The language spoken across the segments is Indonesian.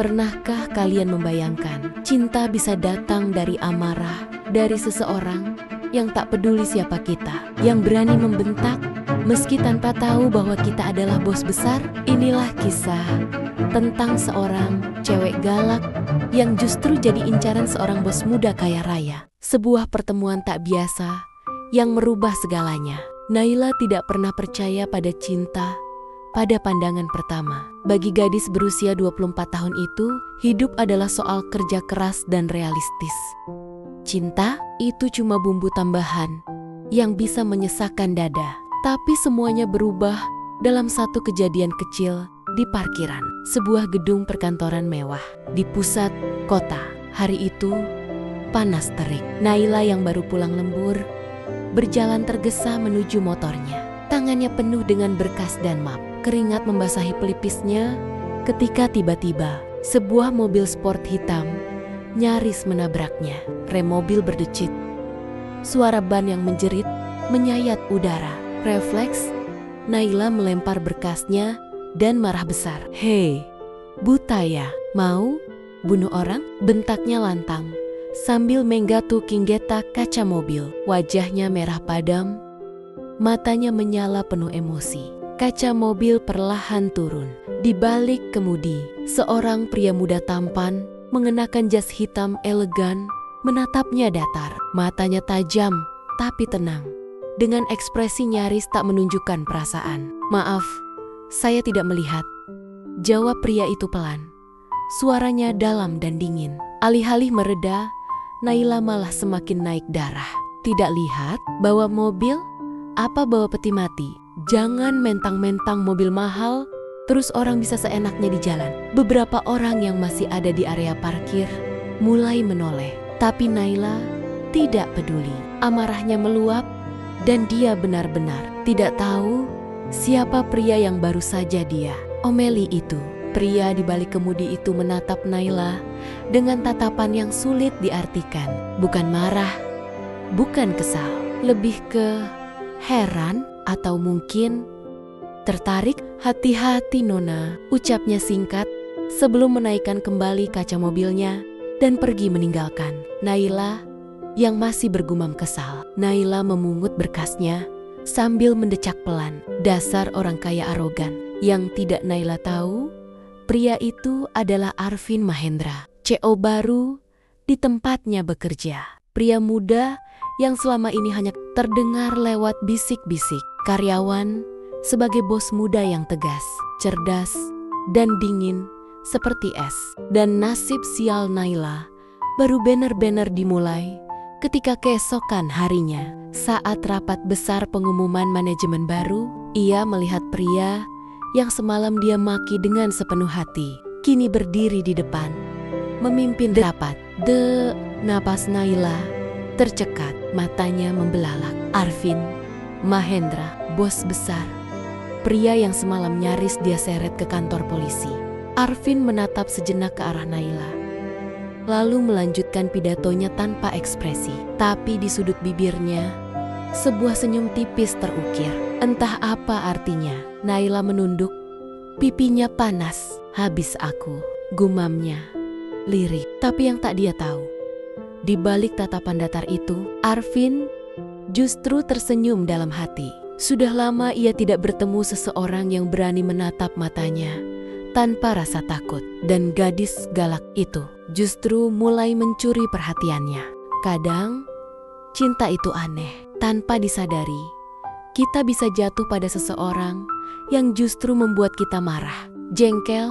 Pernahkah kalian membayangkan cinta bisa datang dari amarah, dari seseorang yang tak peduli siapa kita, yang berani membentak meski tanpa tahu bahwa kita adalah bos besar? Inilah kisah tentang seorang cewek galak yang justru jadi incaran seorang bos muda kaya raya. Sebuah pertemuan tak biasa yang merubah segalanya. Naila tidak pernah percaya pada cinta pada pandangan pertama. Bagi gadis berusia 24 tahun itu, hidup adalah soal kerja keras dan realistis. Cinta itu cuma bumbu tambahan yang bisa menyesakkan dada. Tapi semuanya berubah dalam satu kejadian kecil di parkiran sebuah gedung perkantoran mewah di pusat kota. Hari itu panas terik. Naila yang baru pulang lembur berjalan tergesa menuju motornya. Tangannya penuh dengan berkas dan map. Keringat membasahi pelipisnya ketika tiba-tiba sebuah mobil sport hitam nyaris menabraknya. Rem mobil berdecit. Suara ban yang menjerit menyayat udara. Refleks, Naila melempar berkasnya dan marah besar. "Hei, buta ya? Mau bunuh orang?" bentaknya lantang sambil menggatu kinggeta kaca mobil. Wajahnya merah padam, matanya menyala penuh emosi. Kaca mobil perlahan turun. Di balik kemudi, seorang pria muda tampan mengenakan jas hitam elegan menatapnya datar. Matanya tajam tapi tenang, dengan ekspresi nyaris tak menunjukkan perasaan. "Maaf, saya tidak melihat," jawab pria itu pelan. Suaranya dalam dan dingin. Alih-alih mereda, Naila malah semakin naik darah. Tidak lihat bawa mobil? Apa bawa peti mati? Jangan mentang-mentang mobil mahal, terus orang bisa seenaknya di jalan. Beberapa orang yang masih ada di area parkir mulai menoleh. Tapi Naila tidak peduli. Amarahnya meluap dan dia benar-benar tidak tahu siapa pria yang baru saja dia omeli itu. Pria di balik kemudi itu menatap Naila dengan tatapan yang sulit diartikan. Bukan marah, bukan kesal, lebih ke heran atau mungkin tertarik. "Hati-hati Nona," ucapnya singkat sebelum menaikkan kembali kaca mobilnya dan pergi meninggalkan Naila yang masih bergumam kesal. Naila memungut berkasnya sambil mendecak pelan. Dasar orang kaya arogan. Yang tidak Naila tahu, pria itu adalah Arvin Mahendra, CO baru di tempatnya bekerja. Pria muda yang selama ini hanya terdengar lewat bisik-bisik. Karyawan sebagai bos muda yang tegas, cerdas, dan dingin seperti es. Dan nasib sial Naila baru benar-benar dimulai ketika keesokan harinya. Saat rapat besar pengumuman manajemen baru, ia melihat pria yang semalam dia maki dengan sepenuh hati kini berdiri di depan, memimpin rapat. Napas Naila tercekat, matanya membelalak. Arvin Mahendra, bos besar, pria yang semalam nyaris dia seret ke kantor polisi. Arvin menatap sejenak ke arah Naila, lalu melanjutkan pidatonya tanpa ekspresi. Tapi di sudut bibirnya, sebuah senyum tipis terukir. Entah apa artinya. Naila menunduk, pipinya panas. "Habis aku," gumamnya lirik. Tapi yang tak dia tahu, di balik tatapan datar itu, Arvin justru tersenyum dalam hati. Sudah lama ia tidak bertemu seseorang yang berani menatap matanya tanpa rasa takut. Dan gadis galak itu justru mulai mencuri perhatiannya. Kadang, cinta itu aneh. Tanpa disadari, kita bisa jatuh pada seseorang yang justru membuat kita marah, jengkel,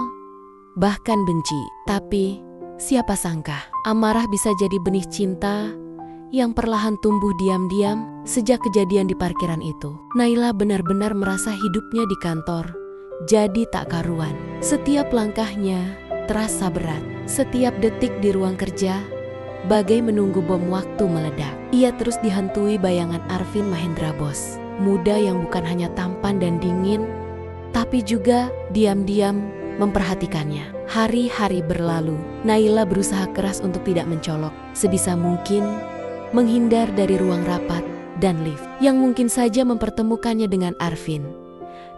bahkan benci. Tapi, siapa sangka amarah bisa jadi benih cinta yang perlahan tumbuh diam-diam. Sejak kejadian di parkiran itu, Naila benar-benar merasa hidupnya di kantor jadi tak karuan. Setiap langkahnya terasa berat. Setiap detik di ruang kerja bagai menunggu bom waktu meledak. Ia terus dihantui bayangan Arvin Mahendra, bos muda yang bukan hanya tampan dan dingin, tapi juga diam-diam memperhatikannya. Hari-hari berlalu, Naila berusaha keras untuk tidak mencolok. Sebisa mungkin menghindar dari ruang rapat dan lift yang mungkin saja mempertemukannya dengan Arvin.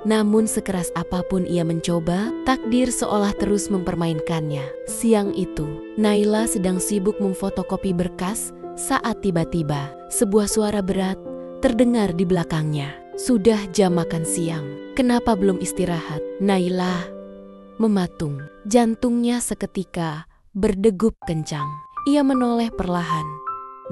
Namun sekeras apapun ia mencoba, takdir seolah terus mempermainkannya. Siang itu, Naila sedang sibuk memfotokopi berkas saat tiba-tiba sebuah suara berat terdengar di belakangnya. Sudah jam makan siang, kenapa belum istirahat? Naila mematung. Jantungnya seketika berdegup kencang. Ia menoleh perlahan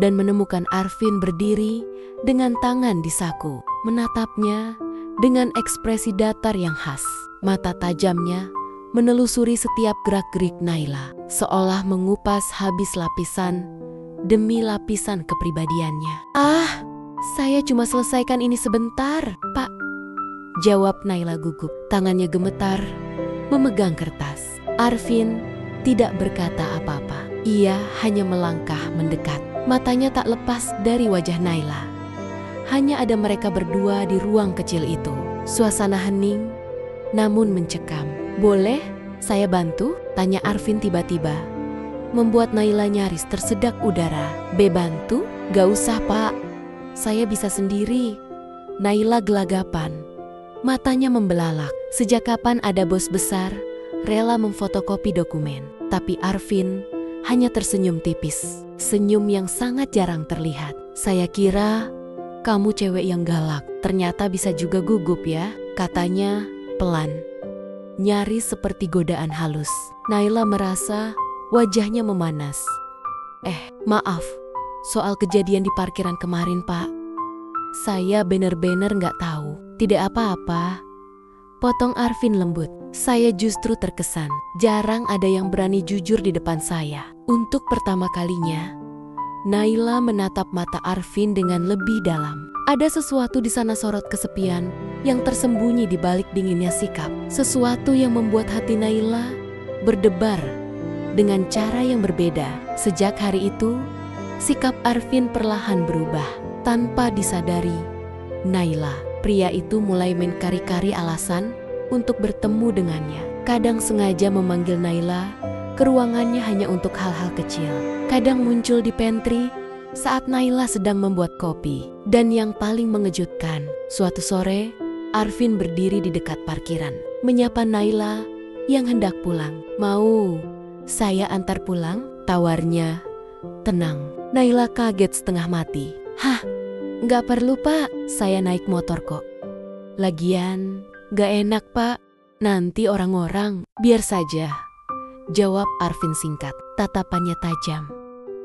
dan menemukan Arvin berdiri dengan tangan di saku, menatapnya dengan ekspresi datar yang khas. Mata tajamnya menelusuri setiap gerak-gerik Naila, seolah mengupas habis lapisan demi lapisan kepribadiannya. "Ah, saya cuma selesaikan ini sebentar, Pak," jawab Naila gugup. Tangannya gemetar memegang kertas. Arvin tidak berkata apa-apa. Ia hanya melangkah mendekat. Matanya tak lepas dari wajah Naila. Hanya ada mereka berdua di ruang kecil itu. Suasana hening, namun mencekam. "Boleh saya bantu?" tanya Arvin tiba-tiba, membuat Naila nyaris tersedak udara. "Bantu? Gak usah, Pak. Saya bisa sendiri." Naila gelagapan. Matanya membelalak. Sejak kapan ada bos besar rela memfotokopi dokumen? Tapi Arvin hanya tersenyum tipis. Senyum yang sangat jarang terlihat. "Saya kira kamu cewek yang galak. Ternyata bisa juga gugup ya," katanya pelan. Nyaris seperti godaan halus. Naila merasa wajahnya memanas. Maaf, soal kejadian di parkiran kemarin, Pak. Saya bener-bener gak tahu." "Tidak apa-apa," potong Arvin lembut. "Saya justru terkesan. Jarang ada yang berani jujur di depan saya." Untuk pertama kalinya, Naila menatap mata Arvin dengan lebih dalam. Ada sesuatu di sana sorot kesepian yang tersembunyi di balik dinginnya sikap. Sesuatu yang membuat hati Naila berdebar dengan cara yang berbeda. Sejak hari itu, sikap Arvin perlahan berubah. Tanpa disadari, Naila, pria itu mulai mencari-cari alasan untuk bertemu dengannya. Kadang sengaja memanggil Naila ke ruangannya hanya untuk hal-hal kecil. Kadang muncul di pantry saat Naila sedang membuat kopi. Dan yang paling mengejutkan, suatu sore Arvin berdiri di dekat parkiran, menyapa Naila yang hendak pulang. "Mau saya antar pulang?" tawarnya tenang. Naila kaget setengah mati. "Hah, nggak perlu, Pak. Saya naik motor kok. Lagian gak enak, Pak. Nanti orang-orang." "Biar saja," jawab Arvin singkat. Tatapannya tajam,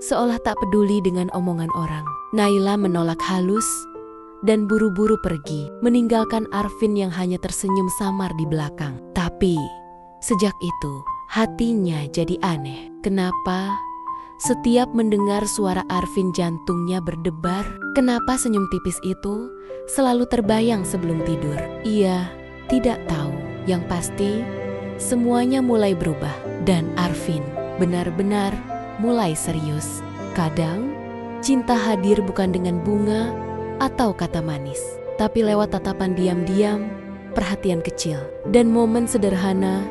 seolah tak peduli dengan omongan orang. Naila menolak halus dan buru-buru pergi, meninggalkan Arvin yang hanya tersenyum samar di belakang. Tapi sejak itu hatinya jadi aneh. Kenapa setiap mendengar suara Arvin jantungnya berdebar? Kenapa senyum tipis itu selalu terbayang sebelum tidur? Ia tidak tahu. Yang pasti semuanya mulai berubah dan Arvin benar-benar mulai serius. Kadang cinta hadir bukan dengan bunga atau kata manis, tapi lewat tatapan diam-diam, perhatian kecil, dan momen sederhana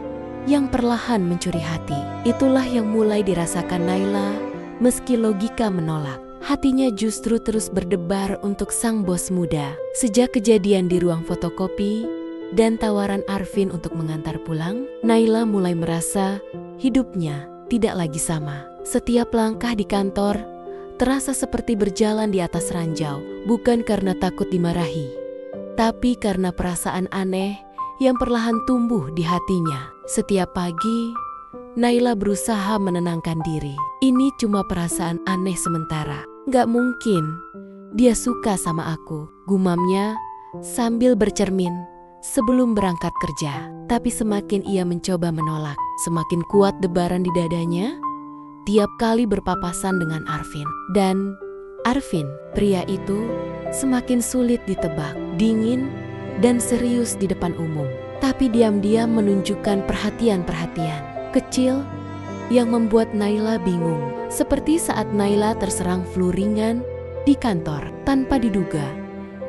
yang perlahan mencuri hati. Itulah yang mulai dirasakan Naila meski logika menolak. Hatinya justru terus berdebar untuk sang bos muda. Sejak kejadian di ruang fotokopi dan tawaran Arvin untuk mengantar pulang, Naila mulai merasa hidupnya tidak lagi sama. Setiap langkah di kantor terasa seperti berjalan di atas ranjau, bukan karena takut dimarahi, tapi karena perasaan aneh yang perlahan tumbuh di hatinya. Setiap pagi, Naila berusaha menenangkan diri. Ini cuma perasaan aneh sementara. Gak mungkin dia suka sama aku, gumamnya sambil bercermin sebelum berangkat kerja. Tapi semakin ia mencoba menolak, semakin kuat debaran di dadanya tiap kali berpapasan dengan Arvin. Dan Arvin, pria itu, semakin sulit ditebak, dingin dan serius di depan umum. Tapi diam-diam menunjukkan perhatian-perhatian kecil yang membuat Naila bingung. Seperti saat Naila terserang flu ringan di kantor. Tanpa diduga,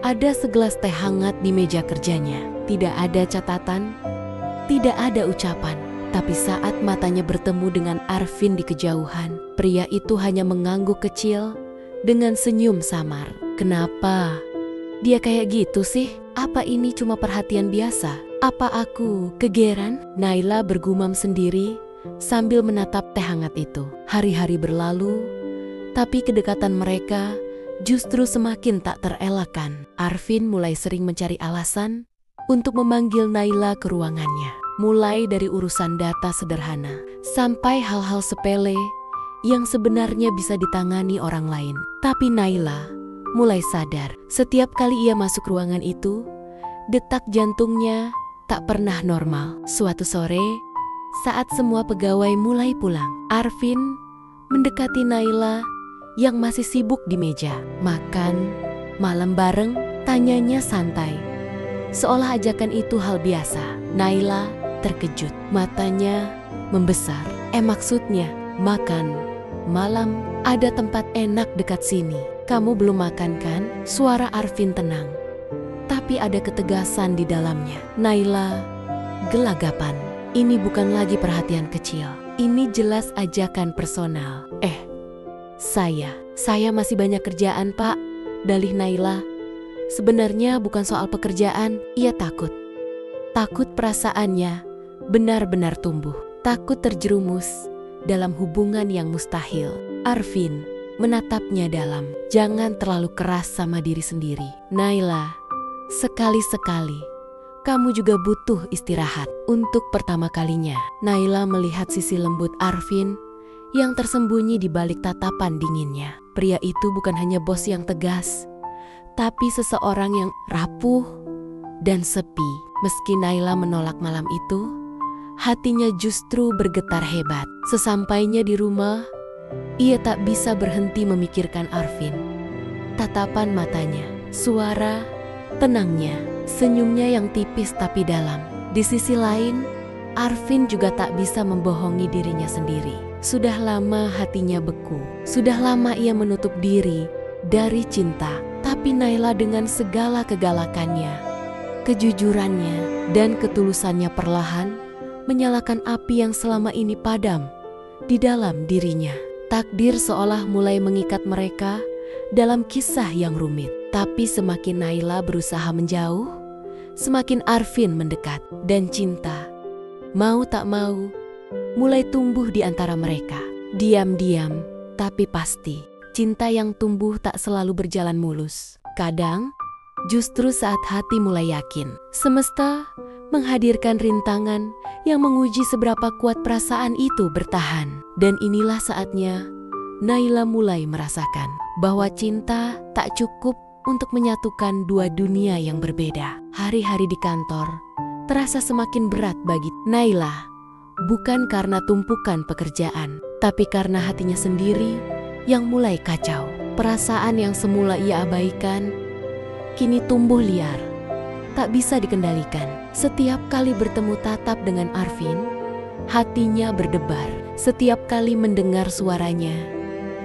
ada segelas teh hangat di meja kerjanya. Tidak ada catatan, tidak ada ucapan. Tapi saat matanya bertemu dengan Arvin di kejauhan, pria itu hanya mengangguk kecil dengan senyum samar. Kenapa dia kayak gitu sih? Apa ini cuma perhatian biasa? Apa aku kegeran? Naila bergumam sendiri sambil menatap teh hangat itu. Hari-hari berlalu, tapi kedekatan mereka justru semakin tak terelakkan. Arvin mulai sering mencari alasan untuk memanggil Naila ke ruangannya. Mulai dari urusan data sederhana, sampai hal-hal sepele yang sebenarnya bisa ditangani orang lain. Tapi Naila mulai sadar, setiap kali ia masuk ruangan itu, detak jantungnya tak pernah normal. Suatu sore, saat semua pegawai mulai pulang, Arvin mendekati Naila yang masih sibuk di meja. Makan malam bareng, tanyanya santai, seolah ajakan itu hal biasa. Naila terkejut, matanya membesar. Maksudnya makan malam? Ada tempat enak dekat sini. Kamu belum makan kan? Suara Arvin tenang, tapi ada ketegasan di dalamnya. Naila gelagapan. Ini bukan lagi perhatian kecil. Ini jelas ajakan personal. Saya masih banyak kerjaan, Pak, dalih Naila. Sebenarnya bukan soal pekerjaan, ia takut. Takut perasaannya benar-benar tumbuh. Takut terjerumus dalam hubungan yang mustahil. Arvin menatapnya dalam. Jangan terlalu keras sama diri sendiri. Naila, sekali-sekali kamu juga butuh istirahat. Untuk pertama kalinya, Naila melihat sisi lembut Arvin yang tersembunyi di balik tatapan dinginnya. Pria itu bukan hanya bos yang tegas, tapi seseorang yang rapuh dan sepi. Meski Naila menolak malam itu, hatinya justru bergetar hebat. Sesampainya di rumah, ia tak bisa berhenti memikirkan Arvin. Tatapan matanya, suara tenangnya, senyumnya yang tipis tapi dalam. Di sisi lain, Arvin juga tak bisa membohongi dirinya sendiri. Sudah lama hatinya beku. Sudah lama ia menutup diri dari cinta. Tapi Naila dengan segala kegalakannya, kejujurannya, dan ketulusannya perlahan menyalakan api yang selama ini padam di dalam dirinya. Takdir seolah mulai mengikat mereka dalam kisah yang rumit. Tapi semakin Naila berusaha menjauh, semakin Arvin mendekat. Dan cinta, mau tak mau, mulai tumbuh di antara mereka. Diam-diam, tapi pasti. Cinta yang tumbuh tak selalu berjalan mulus. Kadang, justru saat hati mulai yakin, semesta menghadirkan rintangan yang menguji seberapa kuat perasaan itu bertahan. Dan inilah saatnya Naila mulai merasakan bahwa cinta tak cukup untuk menyatukan dua dunia yang berbeda. Hari-hari di kantor terasa semakin berat bagi Naila. Bukan karena tumpukan pekerjaan, tapi karena hatinya sendiri yang mulai kacau. Perasaan yang semula ia abaikan kini tumbuh liar, tak bisa dikendalikan. Setiap kali bertemu tatap dengan Arvin, hatinya berdebar. Setiap kali mendengar suaranya,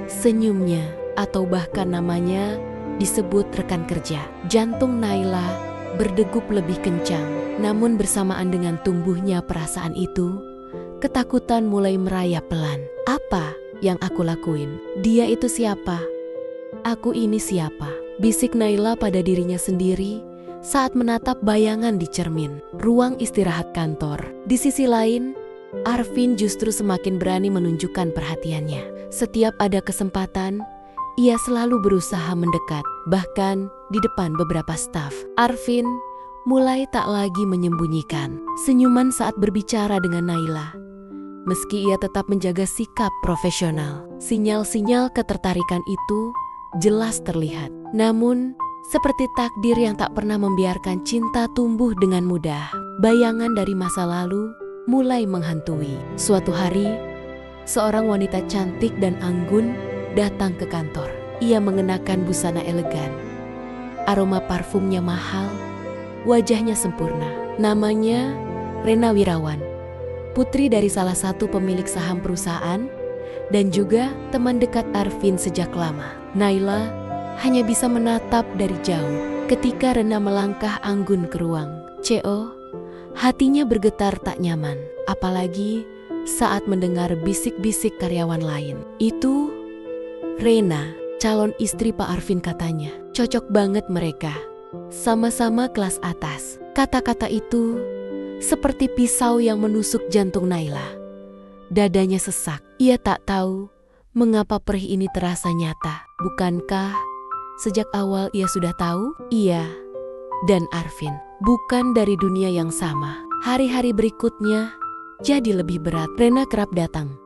senyumnya, atau bahkan namanya disebut rekan kerja, jantung Naila berdegup lebih kencang. Namun bersamaan dengan tumbuhnya perasaan itu, ketakutan mulai merayap pelan. Apa yang aku lakuin? Dia itu siapa? Aku ini siapa? Bisik Naila pada dirinya sendiri saat menatap bayangan di cermin ruang istirahat kantor. Di sisi lain, Arvin justru semakin berani menunjukkan perhatiannya. Setiap ada kesempatan, ia selalu berusaha mendekat, bahkan di depan beberapa staf. Arvin mulai tak lagi menyembunyikan senyuman saat berbicara dengan Naila. Meski ia tetap menjaga sikap profesional, sinyal-sinyal ketertarikan itu jelas terlihat. Namun, seperti takdir yang tak pernah membiarkan cinta tumbuh dengan mudah, bayangan dari masa lalu mulai menghantui. Suatu hari, seorang wanita cantik dan anggun datang ke kantor. Ia mengenakan busana elegan, aroma parfumnya mahal, wajahnya sempurna. Namanya Rena Wirawan, putri dari salah satu pemilik saham perusahaan dan juga teman dekat Arvin sejak lama. Naila hanya bisa menatap dari jauh ketika Rena melangkah anggun ke ruang CO. Hatinya bergetar tak nyaman, apalagi saat mendengar bisik-bisik karyawan lain. Itu Rena, calon istri Pak Arvin katanya. Cocok banget mereka. Sama-sama kelas atas. Kata-kata itu seperti pisau yang menusuk jantung Naila. Dadanya sesak. Ia tak tahu mengapa perih ini terasa nyata. Bukankah sejak awal ia sudah tahu? Ia dan Arvin bukan dari dunia yang sama. Hari-hari berikutnya jadi lebih berat. Rena kerap datang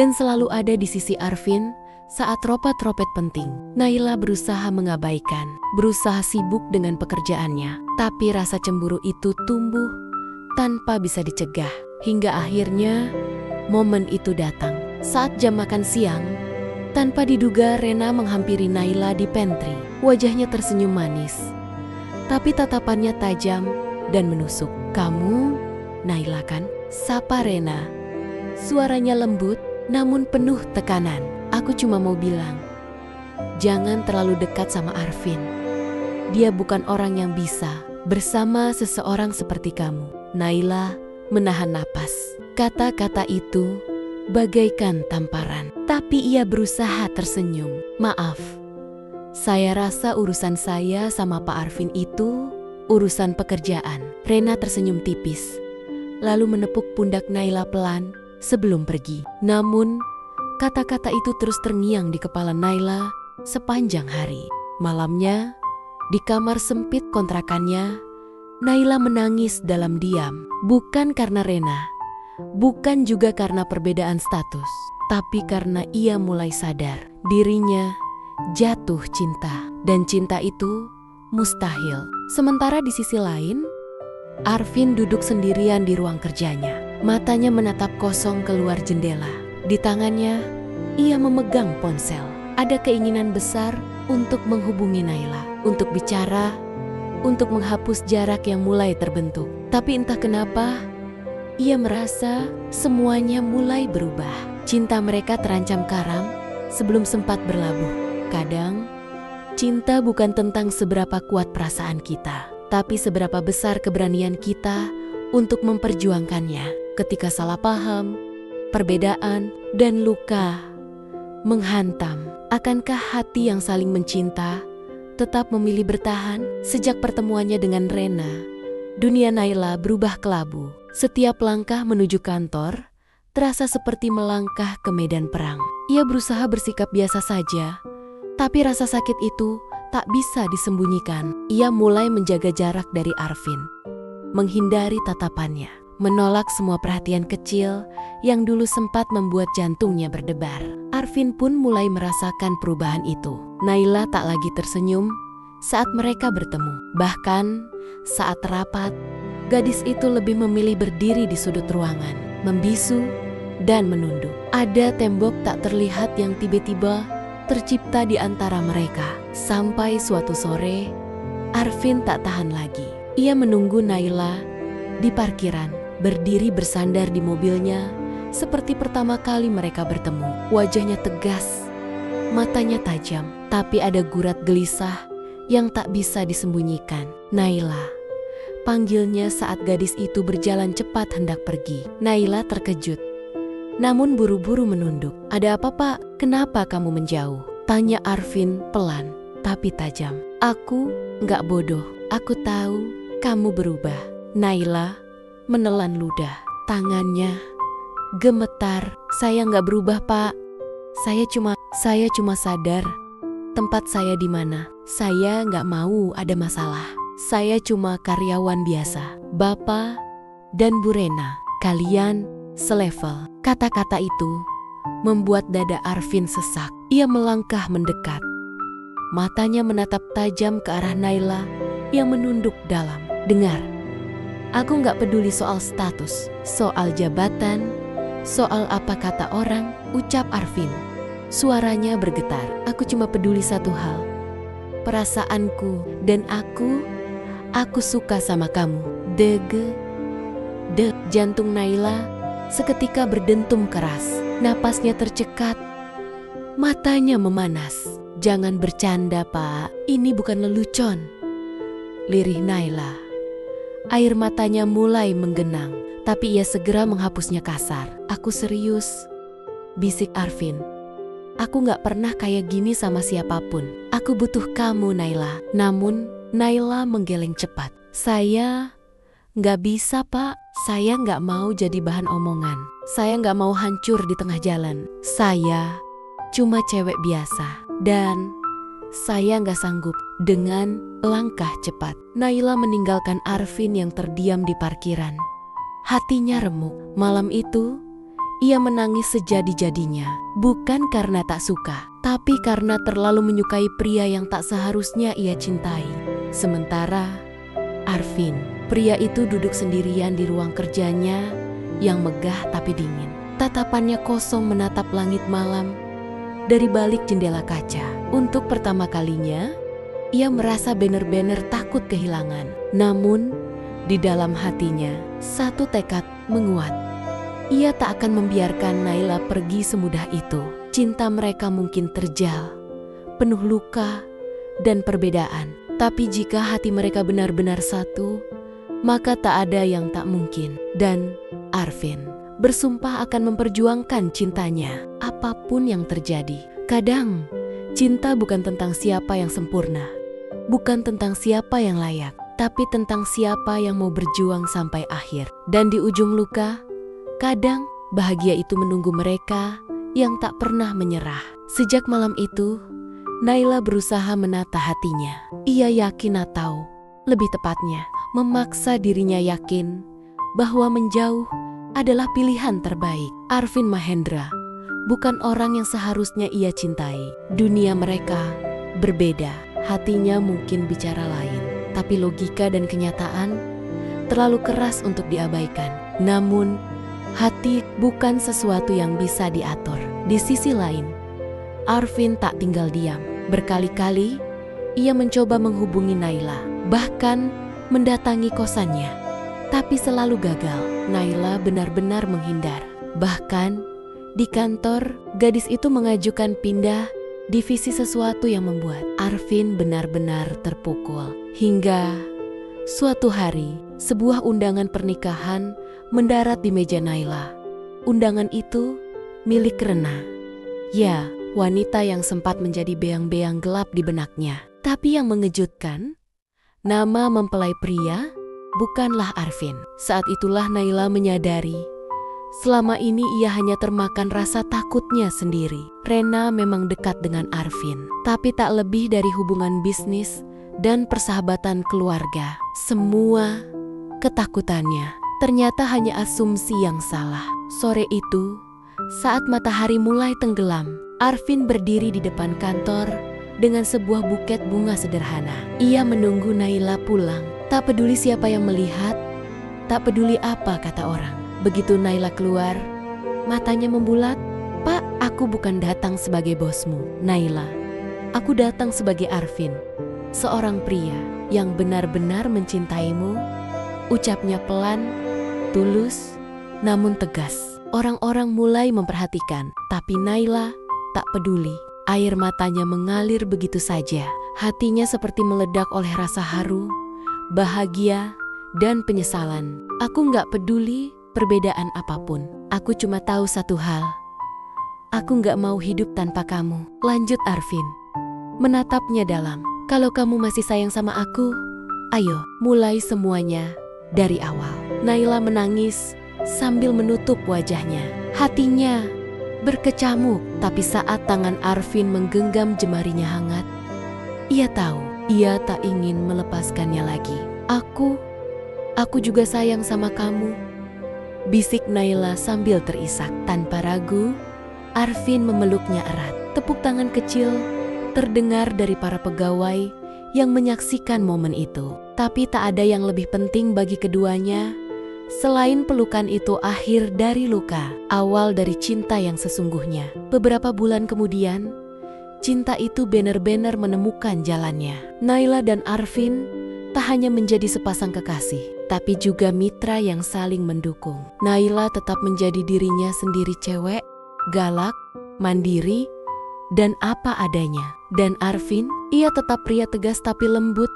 dan selalu ada di sisi Arvin saat ropet-ropet penting. Naila berusaha mengabaikan, berusaha sibuk dengan pekerjaannya. Tapi rasa cemburu itu tumbuh tanpa bisa dicegah. Hingga akhirnya momen itu datang. Saat jam makan siang, tanpa diduga Rena menghampiri Naila di pantry. Wajahnya tersenyum manis, tapi tatapannya tajam dan menusuk. "Kamu Naila kan?" sapa Rena. Suaranya lembut namun penuh tekanan. "Aku cuma mau bilang, jangan terlalu dekat sama Arvin. Dia bukan orang yang bisa bersama seseorang seperti kamu." Naila menahan napas. Kata-kata itu bagaikan tamparan. Tapi ia berusaha tersenyum. "Maaf, saya rasa urusan saya sama Pak Arvin itu urusan pekerjaan." Rena tersenyum tipis, lalu menepuk pundak Naila pelan sebelum pergi. Namun, kata-kata itu terus terngiang di kepala Naila sepanjang hari. Malamnya, di kamar sempit kontrakannya, Naila menangis dalam diam. Bukan karena Rena, bukan juga karena perbedaan status, tapi karena ia mulai sadar dirinya jatuh cinta. Dan cinta itu mustahil. Sementara di sisi lain, Arvin duduk sendirian di ruang kerjanya. Matanya menatap kosong keluar jendela. Di tangannya, ia memegang ponsel. Ada keinginan besar untuk menghubungi Naila, untuk bicara, untuk menghapus jarak yang mulai terbentuk. Tapi entah kenapa, ia merasa semuanya mulai berubah. Cinta mereka terancam karam sebelum sempat berlabuh. Kadang, cinta bukan tentang seberapa kuat perasaan kita, tapi seberapa besar keberanian kita untuk memperjuangkannya. Ketika salah paham, perbedaan, dan luka menghantam, akankah hati yang saling mencinta tetap memilih bertahan? Sejak pertemuannya dengan Rena, dunia Naila berubah kelabu. Setiap langkah menuju kantor terasa seperti melangkah ke medan perang. Ia berusaha bersikap biasa saja, tapi rasa sakit itu tak bisa disembunyikan. Ia mulai menjaga jarak dari Arvin, menghindari tatapannya, menolak semua perhatian kecil yang dulu sempat membuat jantungnya berdebar. Arvin pun mulai merasakan perubahan itu. Naila tak lagi tersenyum saat mereka bertemu. Bahkan saat rapat, gadis itu lebih memilih berdiri di sudut ruangan, membisu dan menunduk. Ada tembok tak terlihat yang tiba-tiba tercipta di antara mereka. Sampai suatu sore, Arvin tak tahan lagi. Ia menunggu Naila di parkiran, berdiri bersandar di mobilnya seperti pertama kali mereka bertemu. Wajahnya tegas, matanya tajam, tapi ada gurat gelisah yang tak bisa disembunyikan. "Naila," panggilnya saat gadis itu berjalan cepat hendak pergi. Naila terkejut, namun buru-buru menunduk. "Ada apa, Pak? Kenapa kamu menjauh?" tanya Arvin pelan tapi tajam. "Aku nggak bodoh. Aku tahu kamu berubah." Naila menelan ludah. Tangannya gemetar. "Saya nggak berubah, Pak. Saya cuma sadar tempat saya di mana. Saya nggak mau ada masalah. Saya cuma karyawan biasa. Bapak dan Bu Rena, kalian selevel." Kata-kata itu membuat dada Arvin sesak. Ia melangkah mendekat. Matanya menatap tajam ke arah Naila yang menunduk dalam. "Dengar, aku nggak peduli soal status, soal jabatan, soal apa kata orang," ucap Arvin. Suaranya bergetar. "Aku cuma peduli satu hal. Perasaanku dan aku suka sama kamu." Jantung Naila seketika berdentum keras. Napasnya tercekat. Matanya memanas. "Jangan bercanda, Pak. Ini bukan lelucon," lirih Naila. Air matanya mulai menggenang, tapi ia segera menghapusnya kasar. "Aku serius," bisik Arvin. "Aku gak pernah kayak gini sama siapapun. Aku butuh kamu, Naila." Namun, Naila menggeleng cepat. Saya nggak bisa, Pak. Saya nggak mau jadi bahan omongan. Saya nggak mau hancur di tengah jalan. Saya cuma cewek biasa. Dan saya nggak sanggup. Dengan langkah cepat, Naila meninggalkan Arvin yang terdiam di parkiran. Hatinya remuk. Malam itu, ia menangis sejadi-jadinya. Bukan karena tak suka, tapi karena terlalu menyukai pria yang tak seharusnya ia cintai. Sementara Arvin, pria itu duduk sendirian di ruang kerjanya yang megah tapi dingin. Tatapannya kosong menatap langit malam dari balik jendela kaca. Untuk pertama kalinya, ia merasa benar-benar takut kehilangan. Namun, di dalam hatinya, satu tekad menguat. Ia tak akan membiarkan Naila pergi semudah itu. Cinta mereka mungkin terjal, penuh luka dan perbedaan. Tapi jika hati mereka benar-benar satu, maka tak ada yang tak mungkin. Dan Arvin bersumpah akan memperjuangkan cintanya, apapun yang terjadi. Kadang, cinta bukan tentang siapa yang sempurna, bukan tentang siapa yang layak, tapi tentang siapa yang mau berjuang sampai akhir. Dan di ujung luka, kadang bahagia itu menunggu mereka yang tak pernah menyerah. Sejak malam itu, Naila berusaha menata hatinya. Ia yakin atau lebih tepatnya memaksa dirinya yakin bahwa menjauh adalah pilihan terbaik. Arvin Mahendra bukan orang yang seharusnya ia cintai. Dunia mereka berbeda. Hatinya mungkin bicara lain, tapi logika dan kenyataan terlalu keras untuk diabaikan. Namun, hati bukan sesuatu yang bisa diatur. Di sisi lain, Arvin tak tinggal diam. Berkali-kali ia mencoba menghubungi Naila, bahkan mendatangi kosannya. Tapi selalu gagal. Naila benar-benar menghindar. Bahkan di kantor, gadis itu mengajukan pindah divisi, sesuatu yang membuat Arvin benar-benar terpukul. Hingga suatu hari, sebuah undangan pernikahan mendarat di meja Naila. Undangan itu milik Rena. Ya, wanita yang sempat menjadi beang-beang gelap di benaknya. Tapi yang mengejutkan, nama mempelai pria bukanlah Arvin. Saat itulah Naila menyadari, selama ini ia hanya termakan rasa takutnya sendiri. Rena memang dekat dengan Arvin, tapi tak lebih dari hubungan bisnis dan persahabatan keluarga. Semua ketakutannya ternyata hanya asumsi yang salah. Sore itu, saat matahari mulai tenggelam, Arvin berdiri di depan kantor dengan sebuah buket bunga sederhana. Ia menunggu Naila pulang. Tak peduli siapa yang melihat, tak peduli apa kata orang. Begitu Naila keluar, matanya membulat. "Pak, aku bukan datang sebagai bosmu, Naila. Aku datang sebagai Arvin, seorang pria yang benar-benar mencintaimu," ucapnya pelan, tulus, namun tegas. Orang-orang mulai memperhatikan, tapi Naila tak peduli. Air matanya mengalir begitu saja. Hatinya seperti meledak oleh rasa haru, bahagia, dan penyesalan. "Aku nggak peduli perbedaan apapun. Aku cuma tahu satu hal. Aku nggak mau hidup tanpa kamu," lanjut Arvin, menatapnya dalam. "Kalau kamu masih sayang sama aku, ayo mulai semuanya dari awal." Naila menangis sambil menutup wajahnya. Hatinya berkecamuk, tapi saat tangan Arvin menggenggam jemarinya hangat, ia tahu ia tak ingin melepaskannya lagi. Aku juga sayang sama kamu," bisik Naila sambil terisak. Tanpa ragu, Arvin memeluknya erat. Tepuk tangan kecil terdengar dari para pegawai yang menyaksikan momen itu. Tapi tak ada yang lebih penting bagi keduanya selain pelukan itu, akhir dari luka, awal dari cinta yang sesungguhnya. Beberapa bulan kemudian, cinta itu benar-benar menemukan jalannya. Naila dan Arvin tak hanya menjadi sepasang kekasih, tapi juga mitra yang saling mendukung. Naila tetap menjadi dirinya sendiri, cewek, galak, mandiri, dan apa adanya. Dan Arvin, ia tetap pria tegas tapi lembut,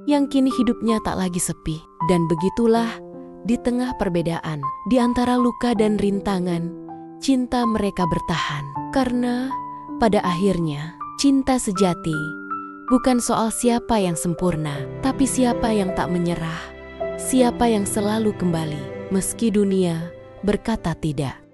yang kini hidupnya tak lagi sepi. Dan begitulah, di tengah perbedaan, di antara luka dan rintangan, cinta mereka bertahan. Karena pada akhirnya, cinta sejati Bukan soal siapa yang sempurna, tapi siapa yang tak menyerah. Siapa yang selalu kembali, meski dunia berkata tidak.